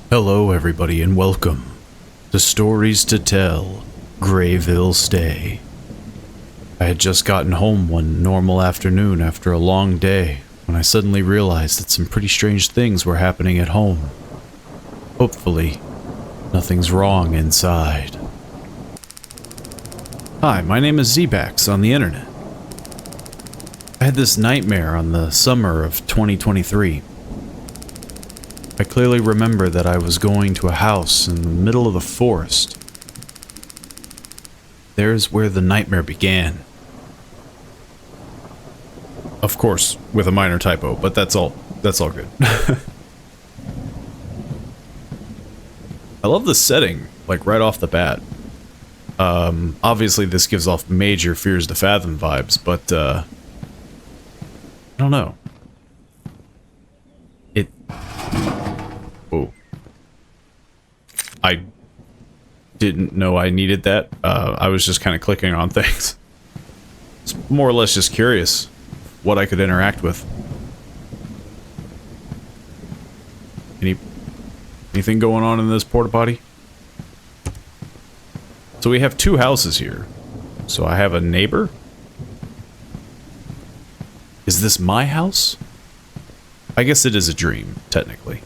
Hello everybody and welcome to Stories to Tell, Greyville Stay. I had just gotten home one normal afternoon after a long day when I suddenly realized that some pretty strange things were happening at home. Hopefully, nothing's wrong inside. Hi, my name is Zbax on the internet. I had this nightmare on the summer of 2023. I clearly remember that I was going to a house in the middle of the forest. There's where the nightmare began. Of course, with a minor typo, but that's all good. I love the setting, like right off the bat. Obviously this gives off major Fears to Fathom vibes, but I don't know. Oh. I didn't know I needed that. I was just kind of clicking on things. It's more or less just curious what I could interact with. Anything going on in this porta potty? So we have two houses here. So I have a neighbor. Is this my house? I guess it is a dream, technically.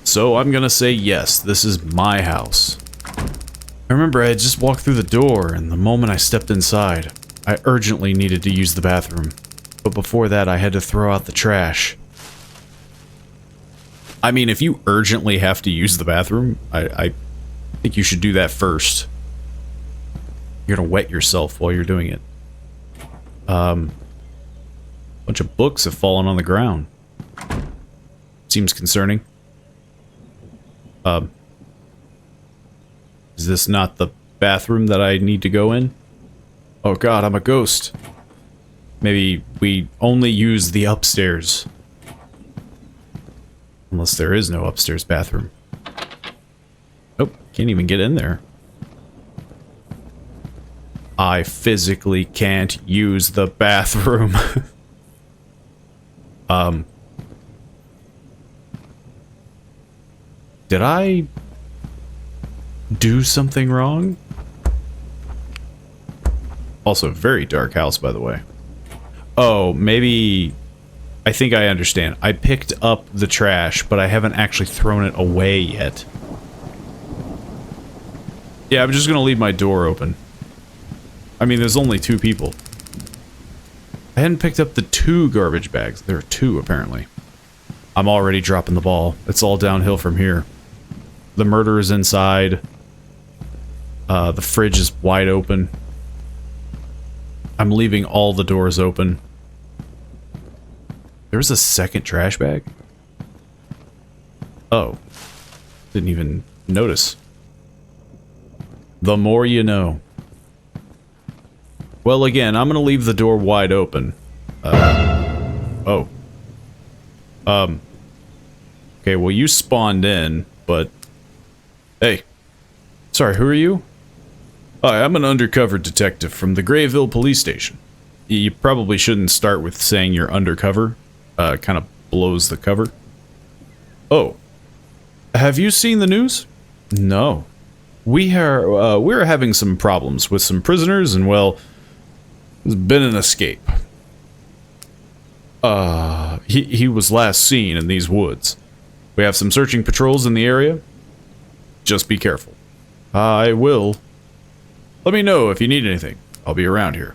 So I'm gonna say yes, this is my house. I remember I had just walked through the door, and the moment I stepped inside, I urgently needed to use the bathroom. But before that, I had to throw out the trash. I mean, if you urgently have to use the bathroom, I think you should do that first. You're gonna wet yourself while you're doing it. Bunch of books have fallen on the ground. Seems concerning. Is this not the bathroom that I need to go in? Oh god, I'm a ghost. Maybe we only use the upstairs. Unless there is no upstairs bathroom. Nope, can't even get in there. I physically can't use the bathroom. Did I do something wrong? Also, very dark house, by the way. Oh, maybe... I think I understand. I picked up the trash, but I haven't actually thrown it away yet. Yeah, I'm just gonna leave my door open. I mean, there's only two people. I hadn't picked up the two garbage bags. There are two, apparently. I'm already dropping the ball. It's all downhill from here. The murder is inside. The fridge is wide open. I'm leaving all the doors open. There's a second trash bag? Oh. Didn't even notice. The more you know. Well, again, I'm gonna leave the door wide open. Oh. Okay, well, you spawned in, but... Hey. Sorry, who are you? Hi, I'm an undercover detective from the Greyville police station. You probably shouldn't start with saying you're undercover. Kind of blows the cover. Oh. Have you seen the news? No. We're having some problems with some prisoners, and well, there's been an escape. He was last seen in these woods. We have some searching patrols in the area. Just be careful. I will. Let me know if you need anything. I'll be around here.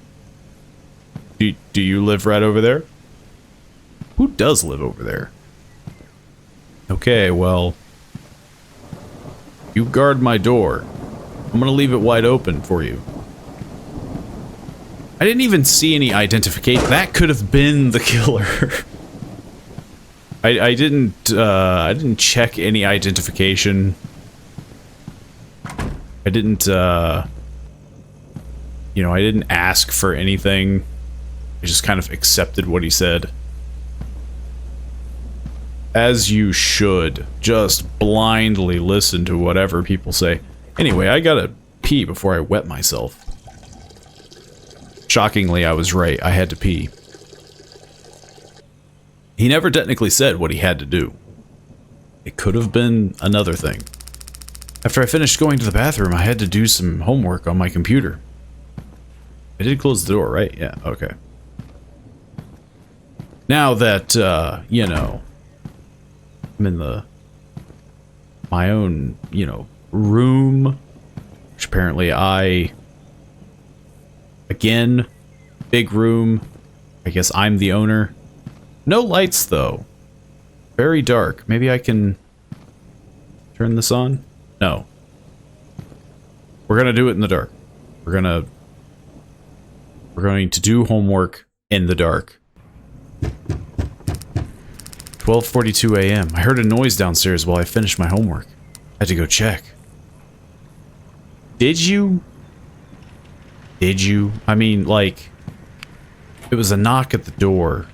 Do you live right over there? Who does live over there? Okay, well... You guard my door. I'm gonna leave it wide open for you. I didn't even see any identification. That could have been the killer. I didn't check any identification. I didn't, you know, I didn't ask for anything. I just kind of accepted what he said. As you should. Just blindly listen to whatever people say. Anyway, I gotta pee before I wet myself. Shockingly, I was right. I had to pee. He never technically said what he had to do. It could have been another thing. After I finished going to the bathroom, I had to do some homework on my computer. I did close the door, right? Yeah, okay. Now that, you know, I'm in my own, you know, room, which apparently again, big room. I guess I'm the owner. No lights, though. Very dark. Maybe I can turn this on? No. We're gonna do it in the dark. We're going to do homework in the dark. 12:42 a.m. I heard a noise downstairs while I finished my homework. I had to go check. Did you? Did you? I mean, like, it was a knock at the door.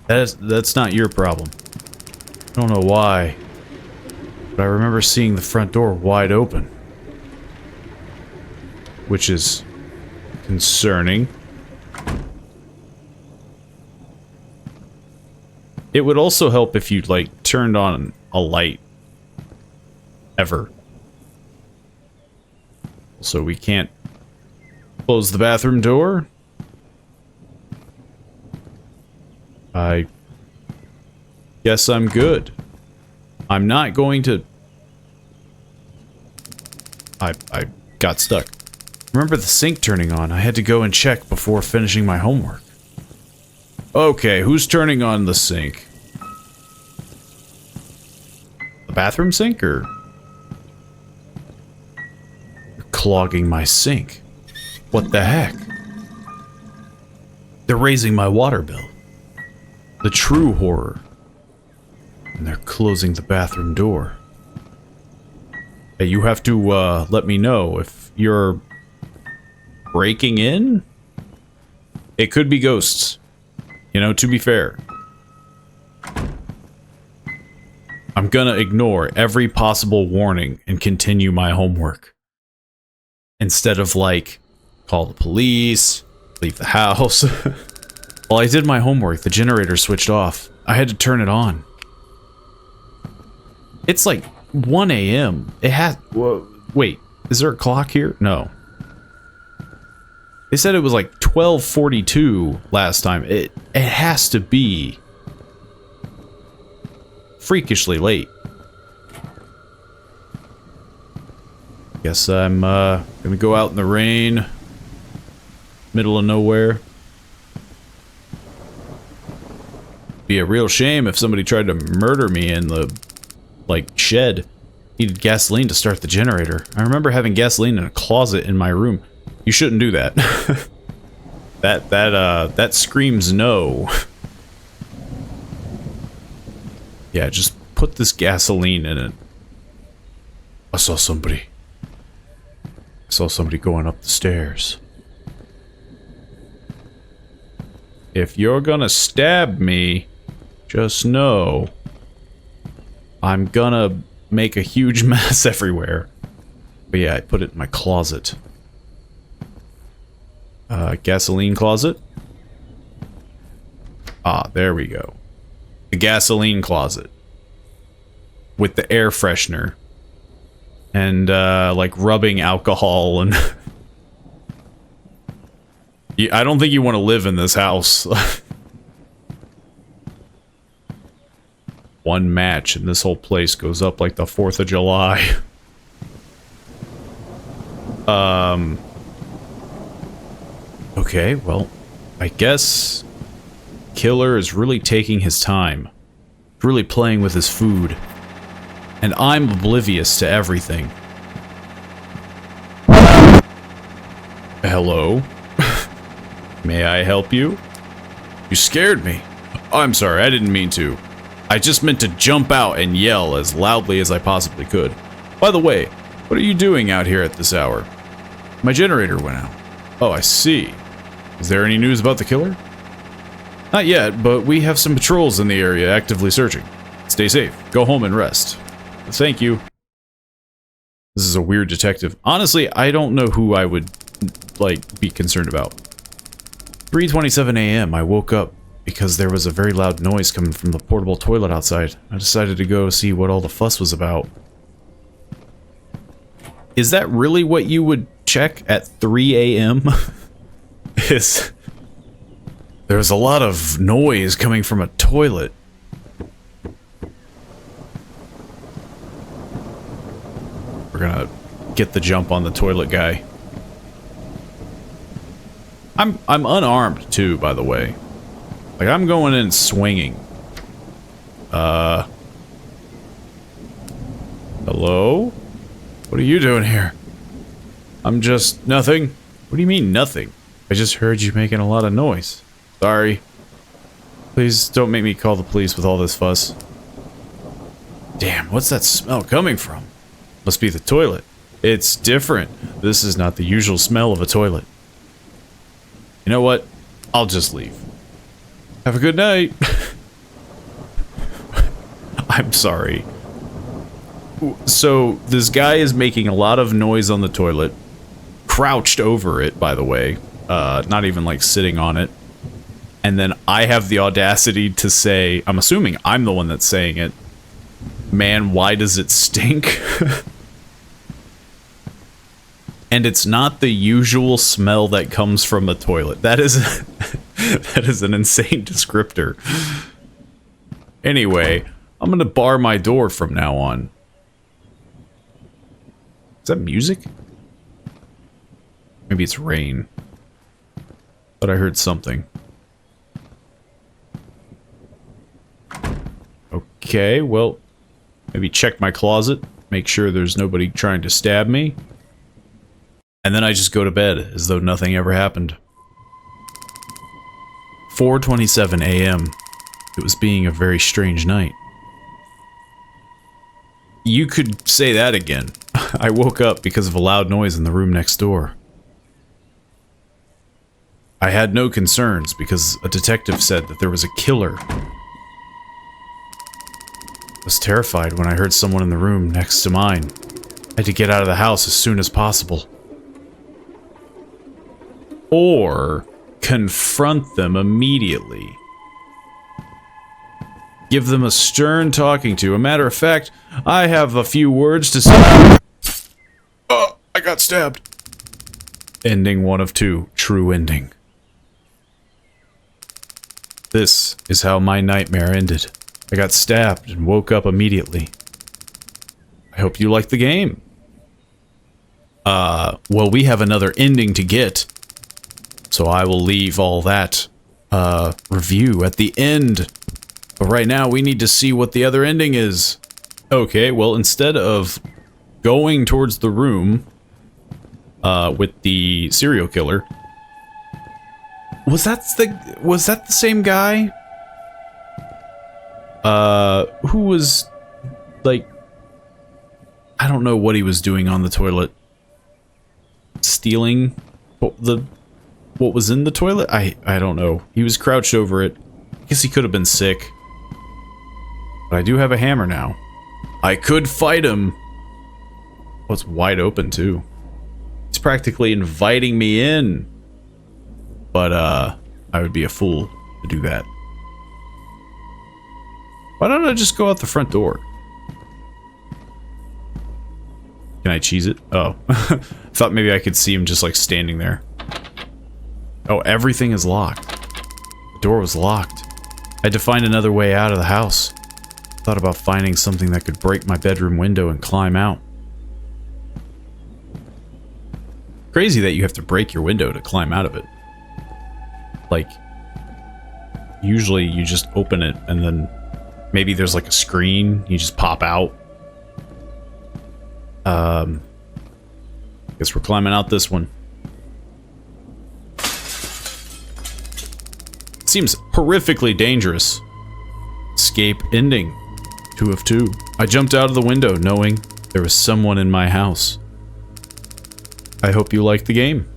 That's not your problem. I don't know why, but I remember seeing the front door wide open, which is concerning. It would also help if you, like, turned on a light. Ever. So we can't close the bathroom door. I guess I'm good. I'm not going to... I got stuck. Remember the sink turning on. I had to go and check before finishing my homework. Okay, who's turning on the sink? The bathroom sink, or... You're clogging my sink. What the heck? They're raising my water bill. The true horror. And they're closing the bathroom door. Hey, you have to, let me know if you're breaking in? It could be ghosts. You know, to be fair. I'm gonna ignore every possible warning and continue my homework. Instead of, like, call the police, leave the house. While I did my homework, the generator switched off. I had to turn it on. It's like 1 a.m. It has... Wait, is there a clock here? No. They said it was like 12:42 last time. It has to be freakishly late. Guess I'm gonna go out in the rain, middle of nowhere. Be a real shame if somebody tried to murder me in the, like, shed. Needed gasoline to start the generator. I remember having gasoline in a closet in my room. You shouldn't do that. That screams no. Yeah, just put this gasoline in it. I saw somebody going up the stairs. If you're gonna stab me, just know I'm gonna make a huge mess everywhere. But yeah, I put it in my closet. Gasoline closet. Ah, there we go. The gasoline closet. With the air freshener. And, like, rubbing alcohol and... I don't think you want to live in this house. One match and this whole place goes up like the 4th of July. Okay, well, I guess Killer is really taking his time. Really playing with his food. And I'm oblivious to everything. Hello? May I help you? You scared me. I'm sorry, I didn't mean to. I just meant to jump out and yell as loudly as I possibly could. By the way, what are you doing out here at this hour? My generator went out. Oh, I see. Is there any news about the killer? Not yet, but we have some patrols in the area actively searching. Stay safe. Go home and rest. Thank you. This is a weird detective. Honestly, I don't know who I would, like, be concerned about. 3:27 a.m. I woke up because there was a very loud noise coming from the portable toilet outside. I decided to go see what all the fuss was about. Is that really what you would check at 3 a.m.? There was a lot of noise coming from a toilet. We're gonna get the jump on the toilet guy. I'm unarmed too, by the way. Like, I'm going in swinging. Hello? What are you doing here? I'm just... nothing. What do you mean, nothing? I just heard you making a lot of noise. Sorry. Please don't make me call the police with all this fuss. Damn, what's that smell coming from? Must be the toilet. It's different. This is not the usual smell of a toilet. You know what? I'll just leave. Have a good night. I'm sorry. So, this guy is making a lot of noise on the toilet. Crouched over it, by the way. Not even, like, sitting on it. And then I have the audacity to say, I'm assuming I'm the one that's saying it, man, why does it stink? And it's not the usual smell that comes from a toilet. That is that is an insane descriptor. Anyway, I'm gonna bar my door from now on. Is that music? Maybe it's rain. But I heard something. Okay, well, maybe check my closet, make sure there's nobody trying to stab me. And then I just go to bed, as though nothing ever happened. 4:27 a.m. It was being a very strange night. You could say that again. I woke up because of a loud noise in the room next door. I had no concerns because a detective said that there was a killer. I was terrified when I heard someone in the room next to mine. I had to get out of the house as soon as possible. Or confront them immediately. Give them a stern talking to. A matter of fact, I have a few words to say. Oh, I got stabbed. Ending 1 of 2. True ending. This is how my nightmare ended. I got stabbed and woke up immediately. I hope you like the game. Well, we have another ending to get. So I will leave all that, review at the end. But right now, we need to see what the other ending is. Okay, well, instead of going towards the room, with the serial killer... Was that the same guy? Who was, like... I don't know what he was doing on the toilet. Stealing what was in the toilet? I don't know. He was crouched over it. I guess he could have been sick. But I do have a hammer now. I could fight him. Oh, it's wide open too. He's practically inviting me in. But, I would be a fool to do that. Why don't I just go out the front door? Can I cheese it? Oh. Thought maybe I could see him just, like, standing there. Oh, everything is locked. The door was locked. I had to find another way out of the house. Thought about finding something that could break my bedroom window and climb out. Crazy that you have to break your window to climb out of it. Like, usually you just open it and then maybe there's like a screen, you just pop out. Guess we're climbing out this one. Seems horrifically dangerous. Escape ending. 2 of 2. I jumped out of the window knowing there was someone in my house. I hope you like the game.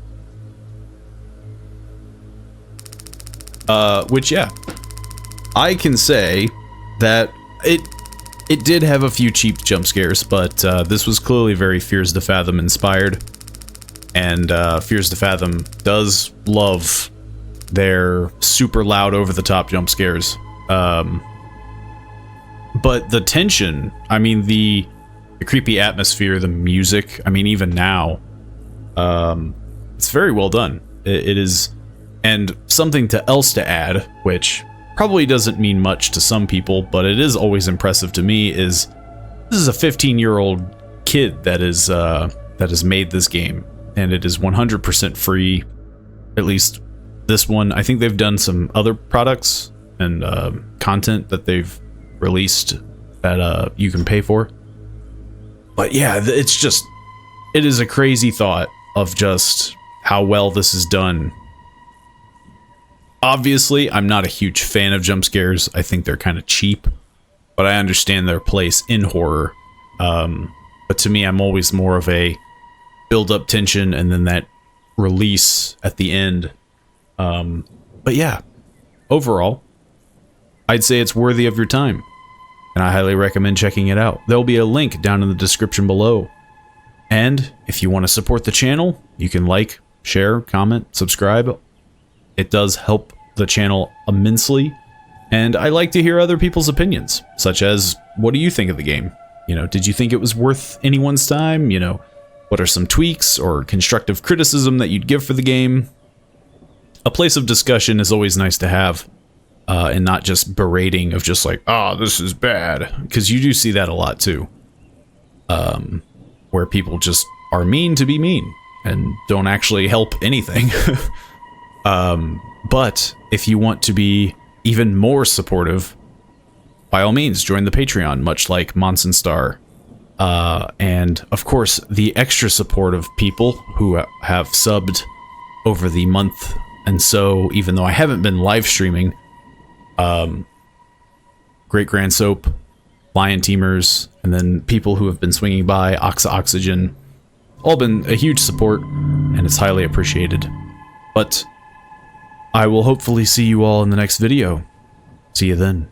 Which, yeah. I can say that it did have a few cheap jump scares, but this was clearly very Fears to Fathom inspired. And Fears to Fathom does love They're super loud, over-the-top jump scares. But the tension, I mean, the creepy atmosphere, the music, I mean, even now, it's very well done. It is, and something else to add, which probably doesn't mean much to some people, but it is always impressive to me, is this is a 15-year-old kid that has made this game, and it is 100% free. At least this one. I think they've done some other products and content that they've released that you can pay for. But yeah, it's just, it is a crazy thought of just how well this is done. Obviously, I'm not a huge fan of jump scares. I think they're kind of cheap, but I understand their place in horror. But to me, I'm always more of a build up tension and then that release at the end. But yeah, overall, I'd say it's worthy of your time, and I highly recommend checking it out. There'll be a link down in the description below. And if you want to support the channel, you can like, share, comment, subscribe. It does help the channel immensely, and I like to hear other people's opinions, such as, what do you think of the game? You know, did you think it was worth anyone's time? You know, what are some tweaks or constructive criticism that you'd give for the game? A place of discussion is always nice to have, and not just berating of just like, oh, this is bad, because you do see that a lot too, where people just are mean to be mean and don't actually help anything. But if you want to be even more supportive, by all means, join the Patreon, much like Monson Star. And of course, the extra support of people who have subbed over the month. And so, even though I haven't been live streaming, Great Grand Soap, Lion Teamers, and then people who have been swinging by, Oxa Oxygen, all been a huge support, and it's highly appreciated. But I will hopefully see you all in the next video. See you then.